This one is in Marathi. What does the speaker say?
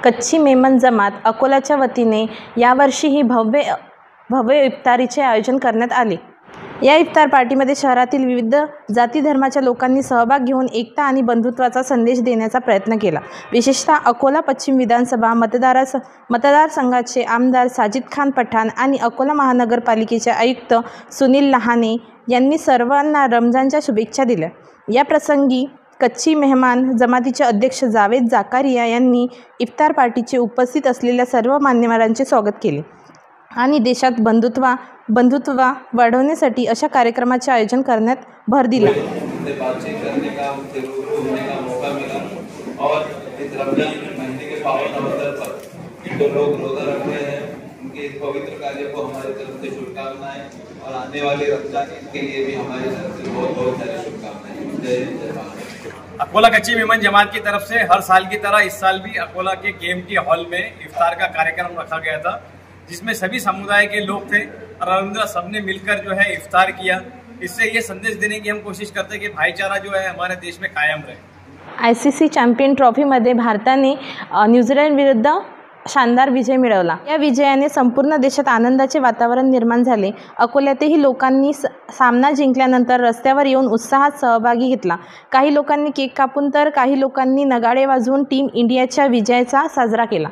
कच्ची मेमन जमात अकोलाच्या वतीने यावर्षीही भव्य इफ्तारीचे आयोजन करण्यात आले। या इफ्तार पार्टीमध्ये शहरातील विविध जाती धर्माच्या लोकांनी सहभाग घेऊन एकता आणि बंधुत्वाचा संदेश देण्याचा प्रयत्न केला। विशेषतः अकोला पश्चिम विधानसभा मतदारसंघाचे आमदार साजिद खान पठाण आणि अकोला महानगरपालिकेचे आयुक्त सुनील लहाने यांनी सर्वांना रमजानच्या शुभेच्छा दिल्या। या प्रसंगी कच्ची मेहमान जमातीचे अध्यक्ष जावेद जाकारिया यांनी इफ्तार पार्टीचे उपस्थित असलेल्या सर्व मान्यवरांचे स्वागत केले आणि देशात बंधुत्व वाढवण्यासाठी अशा कार्यक्रमाचे आयोजन करण्यात भर दिला। और आने वाले रमजान के लिए भी हमारी तरफ से बहुत सारी शुभकामनाएं। अकोला कच्ची मेमन जमात की तरफ से हर साल की तरह इस साल भी अकोला के केएमटी हॉल में इफ्तार का कार्यक्रम रखा गया था, जिसमें सभी समुदाय के लोग थे और अलहमदुलिल्लाह सबने मिलकर जो है इफ्तार किया। इससे ये संदेश देने की हम कोशिश करते हैं कि भाईचारा जो है हमारे देश में कायम रहे। ICC चॅम्पियन ट्रॉफीमध्ये भारताने न्यूझीलंड विरुद्ध शानदार विजय मिळवला। या विजयाने संपूर्ण देशात आनंदाचे वातावरण निर्माण झाले। अकोल्यातही लोकांनी सामना जिंकल्यानंतर रस्त्यावर येऊन उत्साहात सहभागी घेतला। काही लोकांनी केक कापून तर काही लोकांनी नगाडे वाजवून टीम इंडियाच्या विजयाचा साजरा केला।